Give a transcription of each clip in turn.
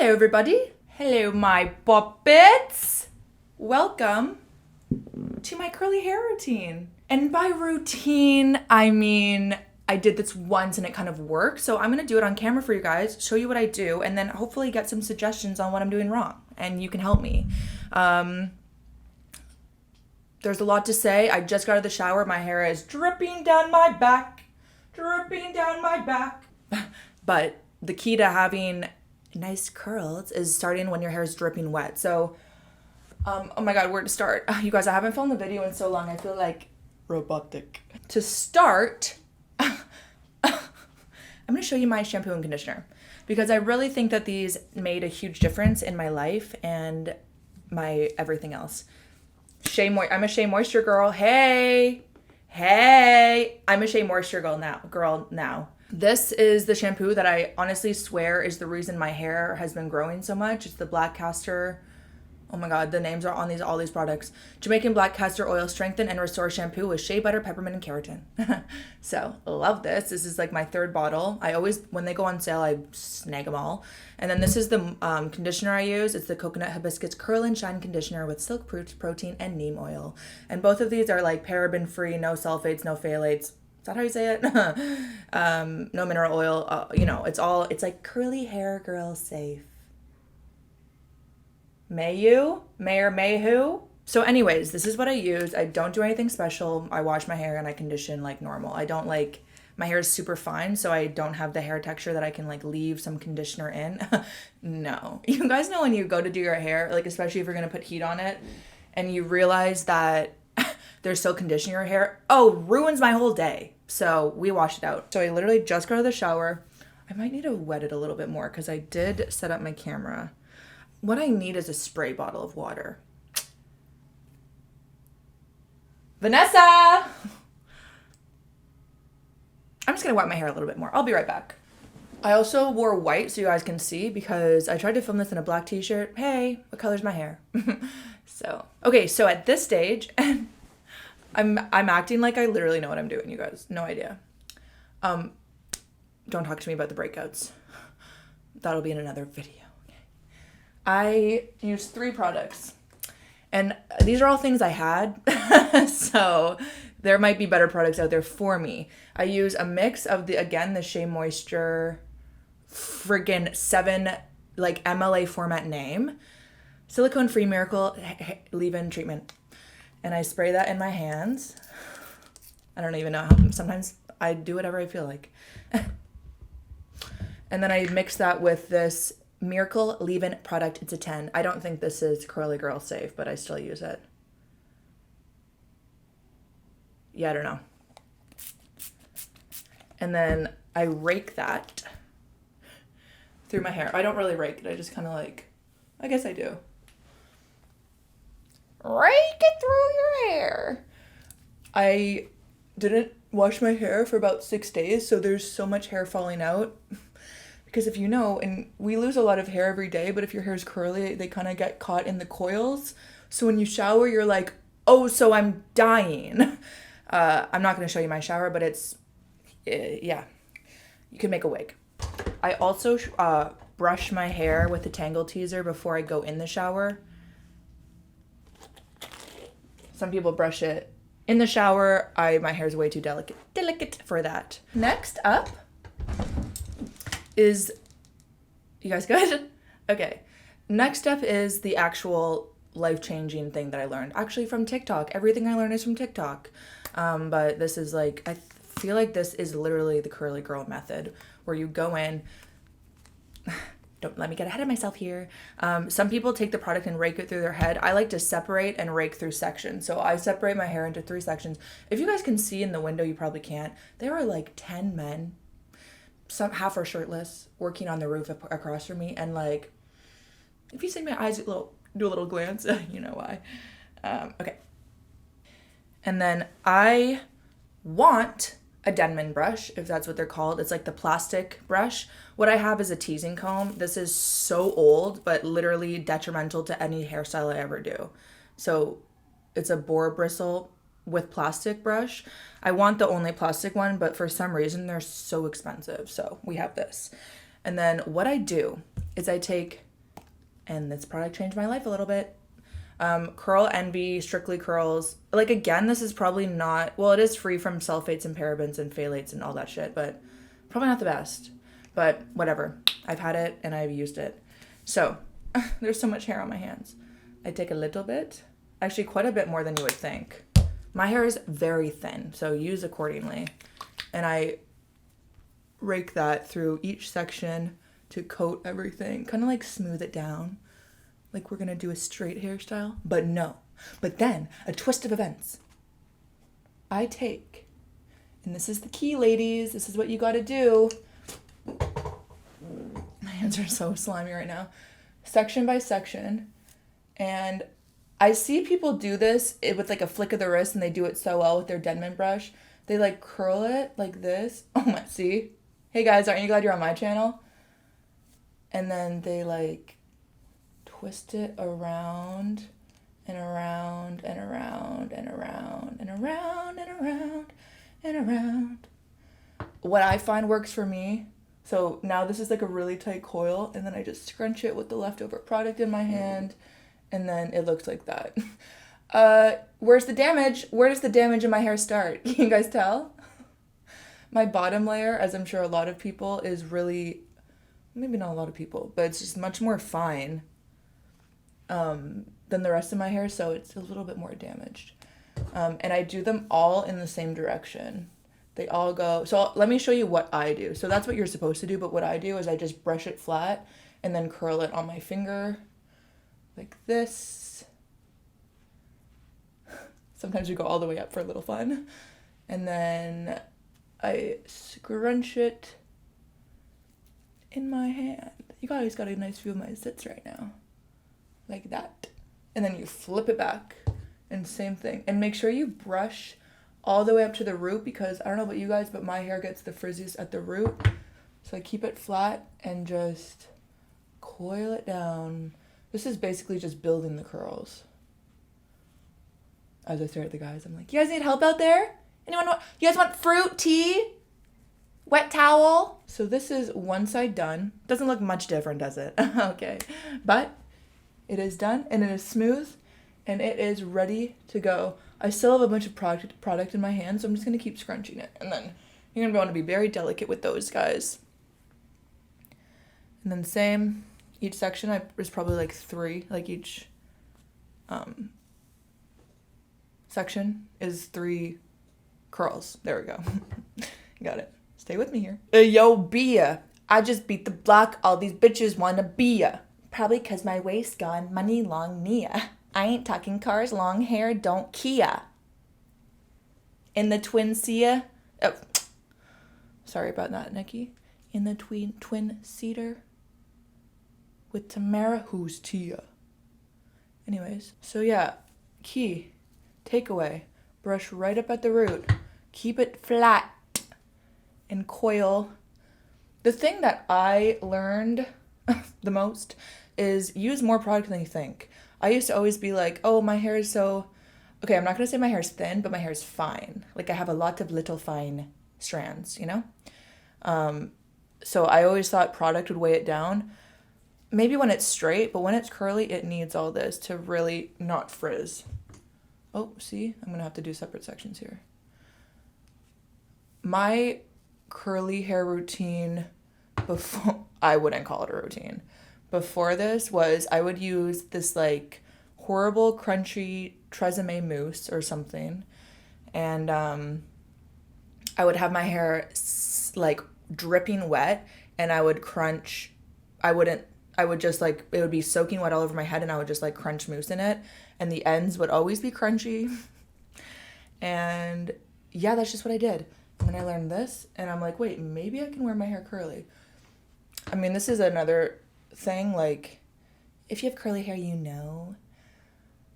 Hello, everybody. Hello, my puppets. Welcome to my curly hair routine. And by routine, I mean I did this once and it kind of worked. So I'm going to do it on camera for you guys, show you what I do, and then hopefully get some suggestions on what I'm doing wrong. And you can help me. There's a lot to say. I just got out of the shower. My hair is dripping down my back. But the key to having nice curls is starting when your hair is dripping wet. So, oh my God, where to start? You guys, I haven't filmed a video in so long. I feel like robotic. To start, I'm going to show you my shampoo and conditioner because I really think that these made a huge difference in my life and my everything else. I'm a Shea Moisture girl. Hey, I'm a Shea Moisture girl now. This is the shampoo that I honestly swear is the reason my hair has been growing so much. It's the black castor. Oh my God, the names are on all these products. Jamaican black castor oil strengthen and restore shampoo with shea butter, peppermint, and keratin. So love this. This is like my third bottle. I always, when they go on sale, I snag them all. And then this is the conditioner I use. It's the coconut hibiscus curl and shine conditioner with silk protein and neem oil. And both of these are like paraben free, no sulfates, no phthalates. Is that how you say it? No mineral oil. It's like curly hair girl safe. May or may who? So anyways, this is what I use. I don't do anything special. I wash my hair and I condition like normal. My hair is super fine, so I don't have the hair texture that I can like leave some conditioner in. No. You guys know when you go to do your hair, like especially if you're going to put heat on it and you realize that there's still conditioner in your hair. Oh, ruins my whole day. So we washed it out. So I literally just got out of the shower. I might need to wet it a little bit more because I did set up my camera. What I need is a spray bottle of water. Vanessa! I'm just gonna wet my hair a little bit more. I'll be right back. I also wore white so you guys can see because I tried to film this in a black t-shirt. Hey, what color's my hair? So at this stage, and I'm acting like I literally know what I'm doing, you guys. No idea. Don't talk to me about the breakouts. That'll be in another video. I used 3 products. And these are all things I had. So there might be better products out there for me. I use a mix of the Shea Moisture friggin' 7 like MLA format name. Silicone free miracle leave-in treatment. And I spray that in my hands. I don't even know how, sometimes I do whatever I feel like. And then I mix that with this Miracle leave-in product. It's a 10. I don't think this is curly girl safe, but I still use it. Yeah, I don't know. And then I rake that through my hair. I don't really rake it. I just kind of I guess I do. Rake it through your hair. I didn't wash my hair for about 6 days, so there's so much hair falling out. Because if you know, and we lose a lot of hair every day, but if your hair is curly, they kind of get caught in the coils. So when you shower, you're like, oh, so I'm dying. I'm not going to show you my shower, but it's, yeah, you can make a wig. I also brush my hair with the Tangle Teaser before I go in the shower. Some people brush it in the shower. My hair is way too delicate for that. Next up is, you guys good? Okay. Next up is the actual life-changing thing that I learned. Actually from TikTok. Everything I learned is from TikTok. But this is I feel like this is literally the curly girl method where you go in. Don't let me get ahead of myself here. Some people take the product and rake it through their head. I like to separate and rake through sections. So I separate my hair into 3 sections. If you guys can see in the window, you probably can't. There are like 10 men, half are shirtless, working on the roof across from me. And if you see my eyes do a little glance, you know why. Okay. And then I want a Denman brush, if that's what they're called. It's like the plastic brush. What I have is a teasing comb. This is so old, but literally detrimental to any hairstyle I ever do. So it's a boar bristle with plastic brush. I want the only plastic one, but for some reason they're so expensive. So we have this. And then what I do is I take and this product changed my life a little bit. Curl Envy Strictly Curls. Like, again, this is probably not, well, it is free from sulfates and parabens and phthalates and all that shit, but probably not the best. But whatever. I've had it and I've used it. So, there's so much hair on my hands. I take a little bit, actually quite a bit more than you would think. My hair is very thin, so use accordingly. And I rake that through each section to coat everything, kind of like smooth it down. Like we're gonna do a straight hairstyle, but no. But then, a twist of events. I take, and this is the key, ladies, this is what you gotta do. My hands are so slimy right now. Section by section, and I see people do this with like a flick of the wrist, and they do it so well with their Denman brush. They like curl it like this. Oh my, see? Hey guys, aren't you glad you're on my channel? And then they like twist it around and around and around and around and around and around and around. What I find works for me, so now this is like a really tight coil, and then I just scrunch it with the leftover product in my hand, and then it looks like that. Where's the damage? Where does the damage in my hair start? Can you guys tell? My bottom layer, as I'm sure a lot of people, is really, maybe not a lot of people, but it's just much more fine than the rest of my hair, so it's a little bit more damaged. And I do them all in the same direction. They all go, so let me show you what I do. So that's what you're supposed to do, but what I do is I just brush it flat and then curl it on my finger like this. Sometimes we go all the way up for a little fun. And then I scrunch it in my hand. You guys got a nice view of my zits right now. Like that. And then you flip it back. And same thing. And make sure you brush all the way up to the root, because I don't know about you guys, but my hair gets the frizziest at the root. So I keep it flat and just coil it down. This is basically just building the curls. As I stare at the guys, I'm like, you guys need help out there? Anyone want, you guys want fruit, tea, wet towel? So this is one side done. Doesn't look much different, does it? Okay. But it is done, and it is smooth, and it is ready to go. I still have a bunch of product in my hand, so I'm just going to keep scrunching it. And then you're going to want to be very delicate with those guys. And then same, each section, there's probably like 3, like each section is 3 curls. There we go. Got it. Stay with me here. Yo, Bia, I just beat the block. All these bitches wanna be ya. Probably cause my waist gone money long Nia. I ain't talking cars, long hair, don't Kia. In the twin Sia. Oh, sorry about that, Nikki. In the twin cedar with Tamara, who's Tia. Anyways, so yeah, key, takeaway, brush right up at the root, keep it flat, and coil. The thing that I learned the most is use more product than you think. I used to always be like, oh, my hair is so, okay, I'm not going to say my hair is thin, but my hair is fine. Like I have a lot of little fine strands, you know? So I always thought product would weigh it down. Maybe when it's straight, but when it's curly, it needs all this to really not frizz. Oh, see, I'm going to have to do separate sections here. My curly hair routine before, I wouldn't call it a routine. Before this was I would use this like horrible crunchy Tresemme mousse or something. And I would have my hair like dripping wet, and I would crunch. I would just like, it would be soaking wet all over my head, and I would just like crunch mousse in it. And the ends would always be crunchy. And yeah, that's just what I did. And then I learned this, and I'm like, wait, maybe I can wear my hair curly. I mean, this is another thing, like, if you have curly hair, you know.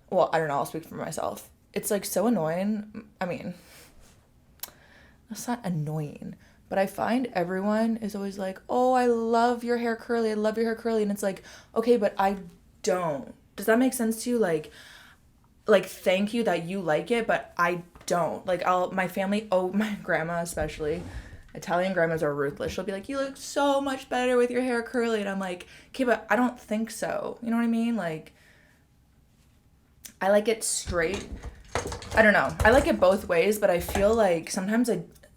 Well, I don't know, I'll speak for myself. It's, like, so annoying. I mean, it's not annoying, but I find everyone is always like, oh, I love your hair curly, I love your hair curly, and it's like, okay, but I don't. Does that make sense to you? Like, thank you that you like it, but I don't. Like, my family, oh, my grandma especially, Italian grandmas are ruthless. She'll be like, you look so much better with your hair curly. And I'm like, okay, but I don't think so. You know what I mean? Like, I like it straight. I don't know. I like it both ways, but I feel like sometimes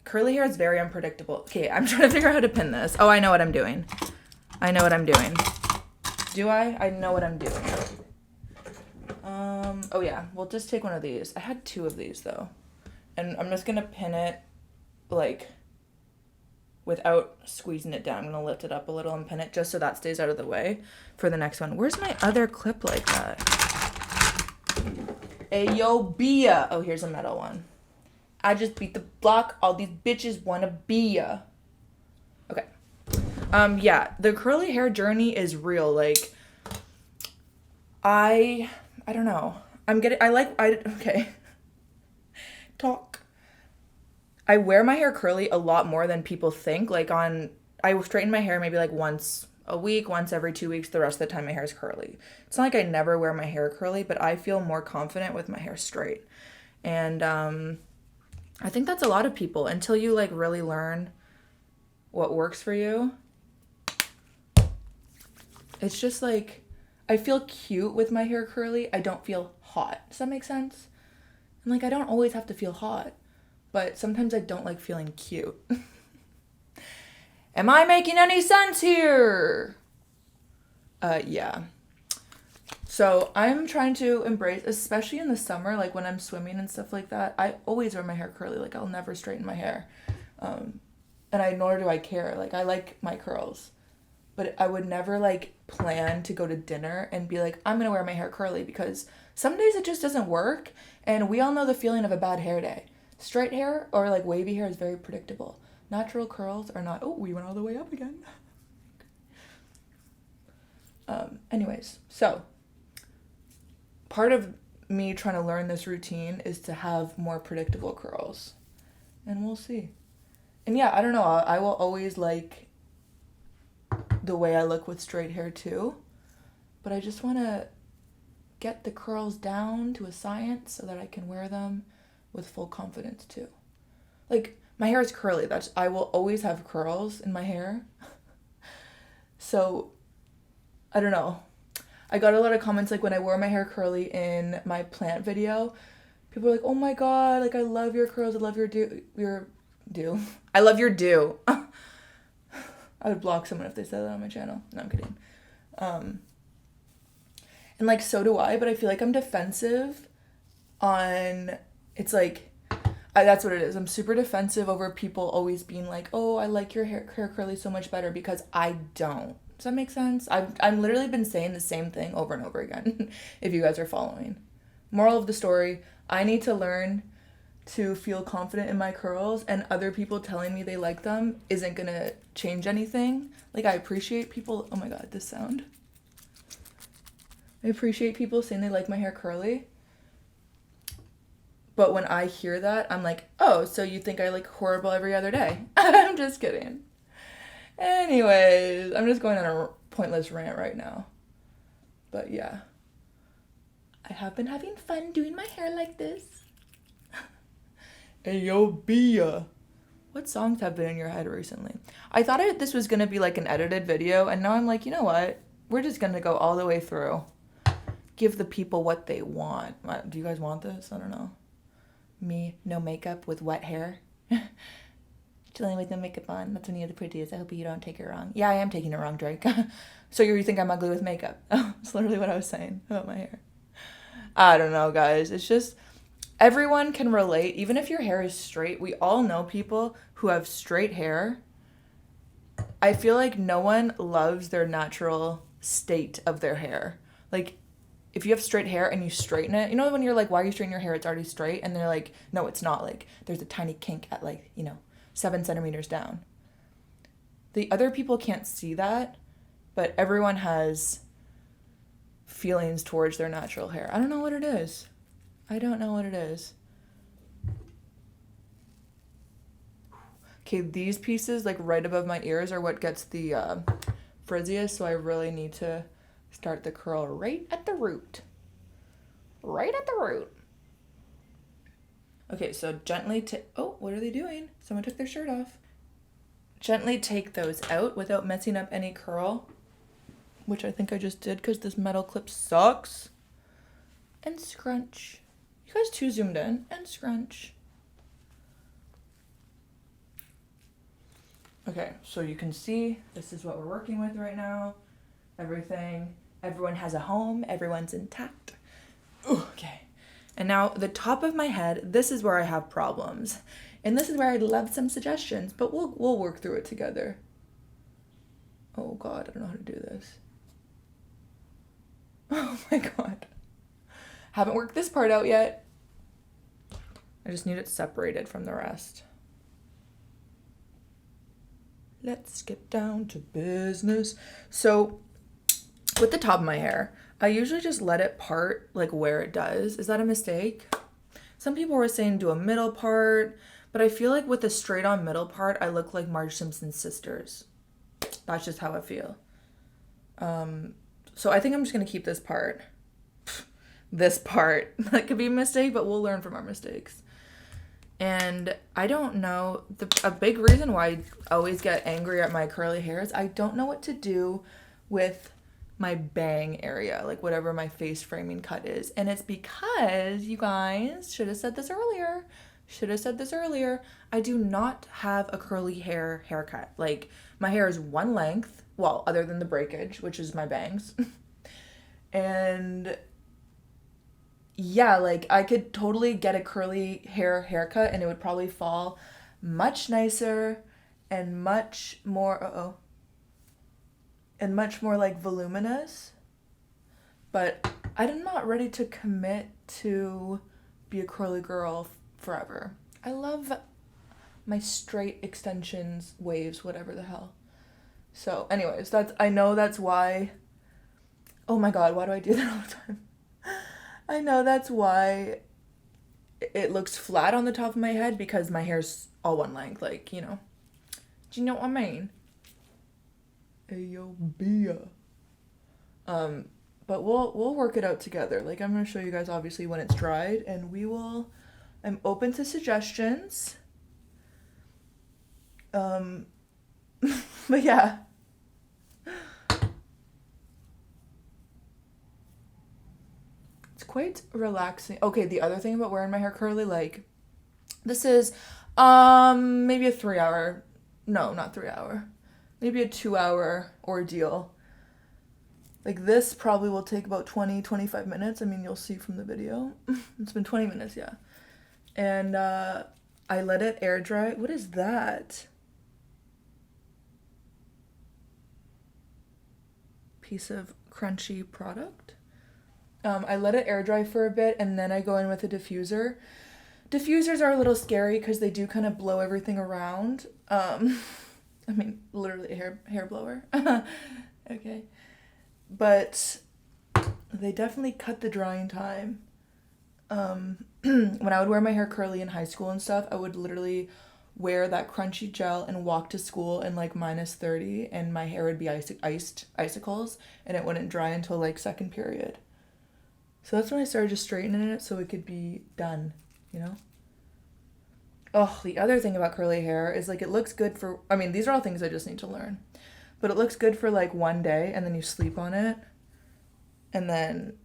curly hair is very unpredictable. Okay, I'm trying to figure out how to pin this. Oh, I know what I'm doing. Do I? I know what I'm doing. Oh yeah, we'll just take one of these. I had 2 of these though. And I'm just gonna pin it like without squeezing it down. I'm gonna lift it up a little and pin it just so that stays out of the way for the next one. Where's my other clip like that? Ayo, Bia. Oh, here's a metal one. I just beat the block. All these bitches wanna be ya. Okay. Yeah, the curly hair journey is real. Like, I don't know. Okay. Talk. I wear my hair curly a lot more than people think. Like I straighten my hair maybe like once a week, once every 2 weeks. The rest of the time my hair is curly. It's not like I never wear my hair curly, but I feel more confident with my hair straight. And I think that's a lot of people until you like really learn what works for you. It's just like, I feel cute with my hair curly. I don't feel hot. Does that make sense? And like, I don't always have to feel hot, but sometimes I don't like feeling cute. Am I making any sense here? Yeah. So I'm trying to embrace, especially in the summer, like when I'm swimming and stuff like that, I always wear my hair curly. Like I'll never straighten my hair. Nor do I care. Like I like my curls. But I would never like plan to go to dinner and be like, I'm going to wear my hair curly, because some days it just doesn't work. And we all know the feeling of a bad hair day. Straight hair or like wavy hair is very predictable. Natural curls are not. Oh, we went all the way up again. Anyways, so part of me trying to learn this routine is to have more predictable curls. And we'll see. And yeah, I don't know. I will always like the way I look with straight hair too, but I just want to get the curls down to a science so that I can wear them with full confidence too. Like my hair is curly. I will always have curls in my hair. So I don't know. I got a lot of comments like when I wore my hair curly in my plant video. People were like, "Oh my god, like I love your curls. I love your do. I love your do." I would block someone if they said that on my channel. No, I'm kidding. And like, so do I, but I feel like I'm defensive on, it's like, that's what it is. I'm super defensive over people always being like, oh, I like your hair curly so much better, because I don't. Does that make sense? I've literally been saying the same thing over and over again, if you guys are following. Moral of the story, I need to learn to feel confident in my curls, and other people telling me they like them isn't gonna change anything. Like, I appreciate people, oh my god, this sound. I appreciate people saying they like my hair curly, but when I hear that, I'm like, oh, so you think I look horrible every other day? I'm just kidding. Anyways, I'm just going on a pointless rant right now. But yeah, I have been having fun doing my hair like this. Ayo, Bia. What songs have been in your head recently? I thought this was going to be like an edited video, and now I'm like, you know what? We're just going to go all the way through. Give the people what they want. Do you guys want this? I don't know. Me, no makeup with wet hair. Chilling with no makeup on. That's when you're the prettiest. I hope you don't take it wrong. Yeah, I am taking it wrong, Drake. So you think I'm ugly with makeup? That's literally what I was saying about my hair. I don't know, guys. It's just... everyone can relate. Even if your hair is straight, we all know people who have straight hair. I feel like no one loves their natural state of their hair. Like, if you have straight hair and you straighten it, you know when you're like, why are you straightening your hair? It's already straight. And they're like, no, it's not. Like, there's a tiny kink at 7 centimeters down. The other people can't see that, but everyone has feelings towards their natural hair. I don't know what it is. Okay, these pieces, like right above my ears, are what gets the frizziest, so I really need to start the curl right at the root. Okay, so gently oh, what are they doing? Someone took their shirt off. gently take those out without messing up any curl, which I think I just did because this metal clip sucks. And scrunch. You guys too zoomed in. And scrunch. Okay, so you can see this is what we're working with right now. Everyone has a home. Everyone's intact. Ooh, okay. And now the top of my head, this is where I have problems. And this is where I'd love some suggestions, but we'll work through it together. Oh God, I don't know how to do this. Oh my God. Haven't worked this part out yet. I just need it separated from the rest. Let's get down to business. So with the top of my hair, I usually just let it part like where it does. Is that a mistake? Some people were saying do a middle part, but I feel like with the straight on middle part, I look like Marge Simpson's sisters. That's just how I feel. So I think I'm just going to keep this part. This part. That could be a mistake, but we'll learn from our mistakes. And I don't know, a big reason why I always get angry at my curly hair is I don't know what to do with my bang area, like whatever my face framing cut is. And it's because, you guys, should have said this earlier. I do not have a curly hair haircut. Like, my hair is one length, well, other than the breakage, which is my bangs. And yeah, like I could totally get a curly hair haircut and it would probably fall much nicer and much more, like voluminous. But I'm not ready to commit to be a curly girl forever. I love my straight extensions, waves, whatever the hell. So anyways, I know that's why, oh my God, why do I do that all the time? I know that's why it looks flat on the top of my head, because my hair's all one length, like, you know. Do you know what I mean? Ayo, Bia. But we'll work it out together. Like, I'm gonna show you guys obviously when it's dried, and I'm open to suggestions. But yeah. Quite relaxing. Okay, the other thing about wearing my hair curly, like, this is maybe a 3 hour, no, not 3 hour, maybe a 2 hour ordeal. Like, this probably will take about 20-25 minutes. I mean, you'll see from the video. It's been 20 minutes, yeah. And I let it air dry. What is that? Piece of crunchy product. I let it air dry for a bit, and then I go in with a diffuser. Diffusers are a little scary because they do kind of blow everything around. I mean, literally a hair blower. Okay. But they definitely cut the drying time. When I would wear my hair curly in high school and stuff, I would literally wear that crunchy gel and walk to school in like -30, and my hair would be icicles, and it wouldn't dry until like second period. So that's when I started just straightening it so it could be done, you know? Oh, the other thing about curly hair is, like, it looks good for, I mean, these are all things I just need to learn. But it looks good for, like, one day, and then you sleep on it. And then,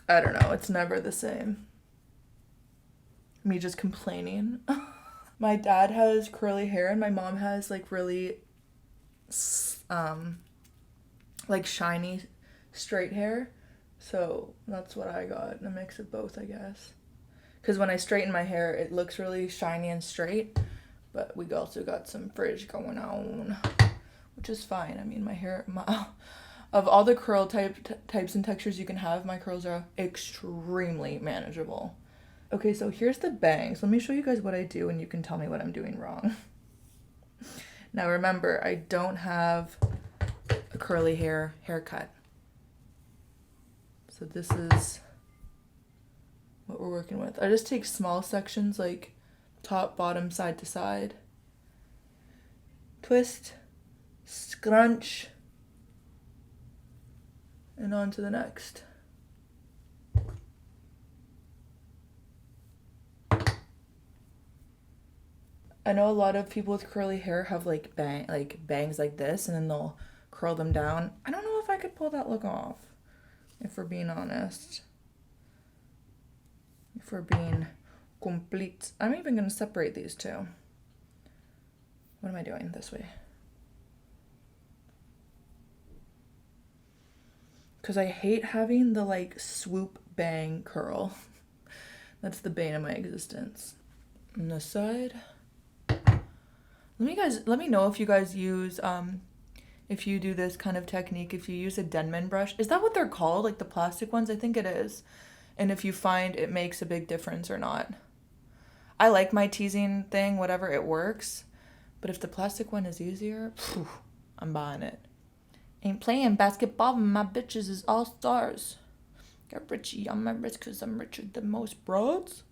I don't know, it's never the same. Me just complaining. My dad has curly hair, and my mom has, like, really, like, shiny, straight hair. So that's what I got, a mix of both, I guess. Because when I straighten my hair, it looks really shiny and straight, but we also got some frizz going on, which is fine. I mean, my hair, of all the curl types and textures you can have, my curls are extremely manageable. Okay, so here's the bangs. Let me show you guys what I do, and you can tell me what I'm doing wrong. Now remember, I don't have a curly haircut. So this is what we're working with. I just take small sections, like top, bottom, side to side. Twist, scrunch, and on to the next. I know a lot of people with curly hair have like bangs like this, and then they'll curl them down. I don't know if I could pull that look off, if we're being honest. If we're being complete. I'm even going to separate these two. What am I doing this way? Because I hate having the like swoop bang curl. That's the bane of my existence. On this side. Let me know if you guys use if you do this kind of technique, if you use a Denman brush. Is that what they're called? Like the plastic ones? I think it is. And if you find it makes a big difference or not. I like my teasing thing, whatever, it works. But if the plastic one is easier, phew, I'm buying it. Ain't playing basketball, my bitches is all stars. Got Richie on my wrist cause I'm richer than most broads.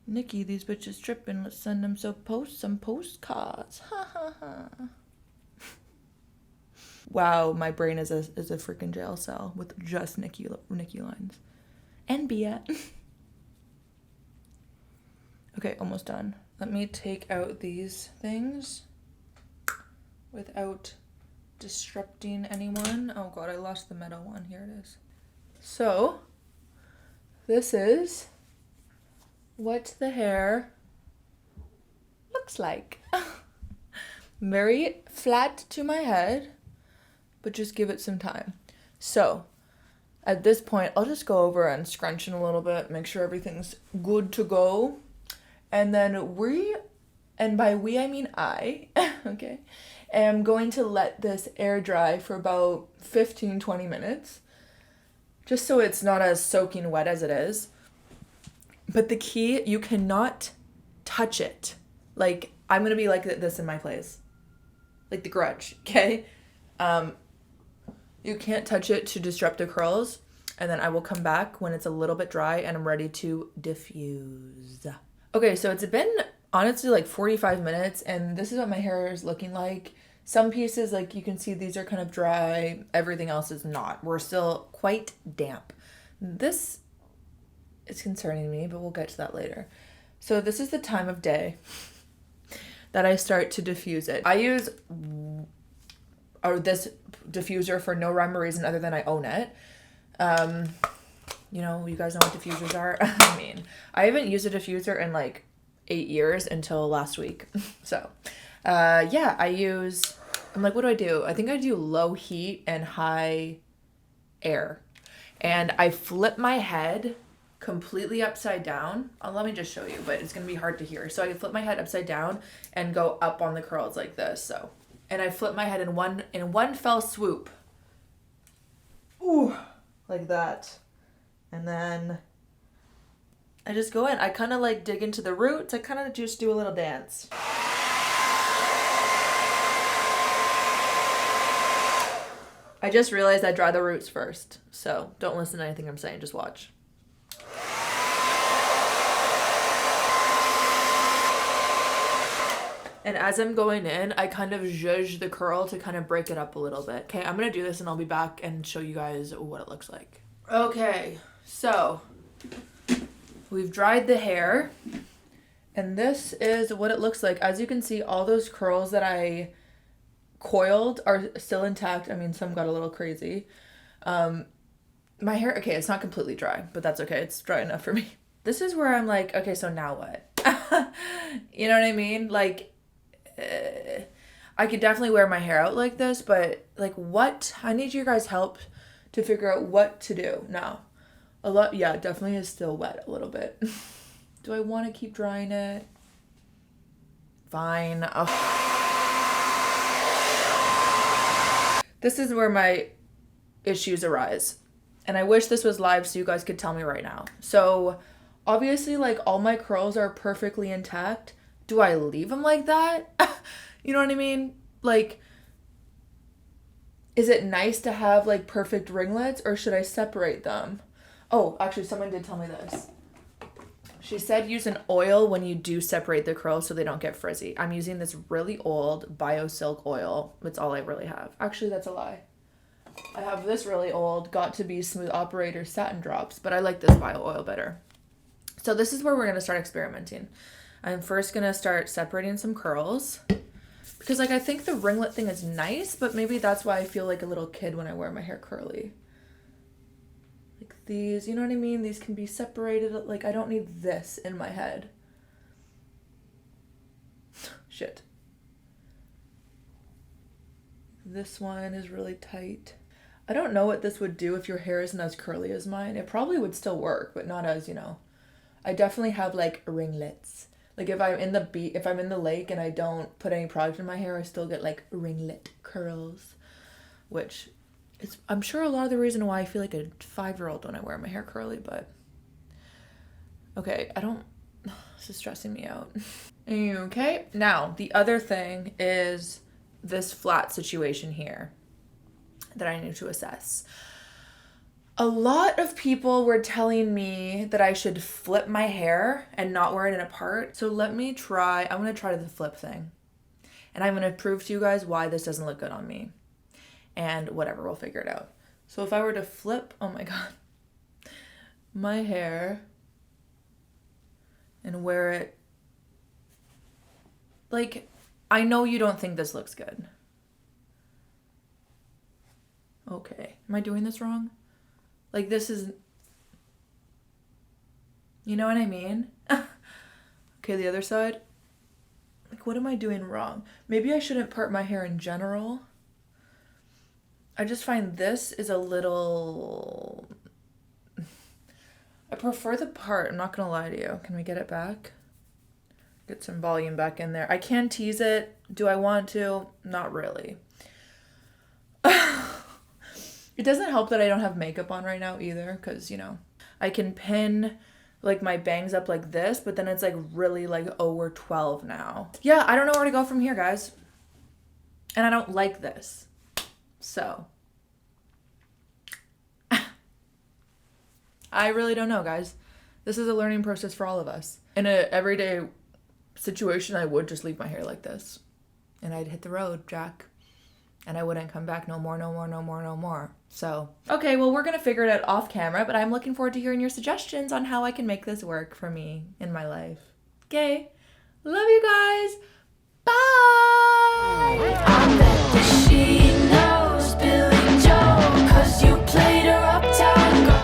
Nikki, these bitches tripping. Let's send them some postcards. Ha ha ha. Wow, my brain is a freaking jail cell with just Nikki lines. And Bia. Okay, almost done. Let me take out these things without disrupting anyone. Oh god, I lost the metal one. Here it is. So, this is what the hair looks like. Very flat to my head, but just give it some time. So, at this point, I'll just go over and scrunch in a little bit, make sure everything's good to go. And then and by we I mean I, okay, am going to let this air dry for about 15-20 minutes, just so it's not as soaking wet as it is. But the key, you cannot touch it. Like, I'm going to be like this in my place. Like the Grudge, okay? You can't touch it to disrupt the curls. And then I will come back when it's a little bit dry and I'm ready to diffuse. Okay, so it's been honestly like 45 minutes and this is what my hair is looking like. Some pieces, like you can see, these are kind of dry. Everything else is not. We're still quite damp. This is concerning me, but we'll get to that later. So this is the time of day that I start to diffuse it. I use this diffuser for no rhyme or reason other than I own it. You know, you guys know what diffusers are. I mean, I haven't used a diffuser in like 8 years until last week. So, yeah, I'm like, what do? I think I do low heat and high air. And I flip my head completely upside down. Let me just show you, but it's going to be hard to hear. So I flip my head upside down and go up on the curls like this. So, and I flip my head in one fell swoop. Ooh, like that. And then I just go in. I kind of like dig into the roots. I kind of just do a little dance. I just realized I dry the roots first. So don't listen to anything I'm saying. Just watch. And as I'm going in, I kind of zhuzh the curl to kind of break it up a little bit. Okay, I'm going to do this and I'll be back and show you guys what it looks like. Okay, so we've dried the hair and this is what it looks like. As you can see, all those curls that I coiled are still intact. I mean, some got a little crazy. My hair, okay, it's not completely dry, but that's okay. It's dry enough for me. This is where I'm like, okay, so now what? You know what I mean? Like, I could definitely wear my hair out like this, but like what? I need your guys' help to figure out what to do now. Yeah, it definitely is still wet a little bit. Do I want to keep drying it? Fine. This is where my issues arise. And I wish this was live so you guys could tell me right now. So obviously, like, all my curls are perfectly intact. Do I leave them like that? You know what I mean? Like, is it nice to have like perfect ringlets or should I separate them? Oh, actually someone did tell me this. She said use an oil when you do separate the curls so they don't get frizzy. I'm using this really old BioSilk oil. That's all I really have. Actually, that's a lie. I have this really old Got to Be Smooth Operator Satin Drops, but I like this bio oil better. So this is where we're going to start experimenting. I'm first going to start separating some curls. Because, like, I think the ringlet thing is nice, but maybe that's why I feel like a little kid when I wear my hair curly. Like these, you know what I mean? These can be separated. Like, I don't need this in my head. Shit. This one is really tight. I don't know what this would do if your hair isn't as curly as mine. It probably would still work, but not as, you know. I definitely have, like, ringlets. Like, if I'm in the lake and I don't put any product in my hair, I still get, like, ringlet curls. Which is, I'm sure, a lot of the reason why I feel like a 5-year-old when I wear my hair curly, but... Okay, this is stressing me out. Okay, now, the other thing is this flat situation here that I need to assess. A lot of people were telling me that I should flip my hair and not wear it in a part. So let me try. I'm going to try the flip thing. And I'm going to prove to you guys why this doesn't look good on me. And whatever, we'll figure it out. So if I were to flip, oh my God, my hair and wear it, like, I know you don't think this looks good. Okay, am I doing this wrong? Like, this is, you know what I mean? Okay, the other side. Like, what am I doing wrong? Maybe I shouldn't part my hair in general. I just find this is a little... I prefer the part, I'm not gonna lie to you. Can we get it back? Get some volume back in there. I can tease it. Do I want to? Not really. It doesn't help that I don't have makeup on right now either, because, you know, I can pin, like, my bangs up like this, but then it's, like, really, like, oh, we're 12 now. Yeah, I don't know where to go from here, guys. And I don't like this. So. I really don't know, guys. This is a learning process for all of us. In an everyday situation, I would just leave my hair like this. And I'd hit the road, Jack. And I wouldn't come back no more. So, okay, well, we're going to figure it out off camera, but I'm looking forward to hearing your suggestions on how I can make this work for me in my life. Okay, love you guys.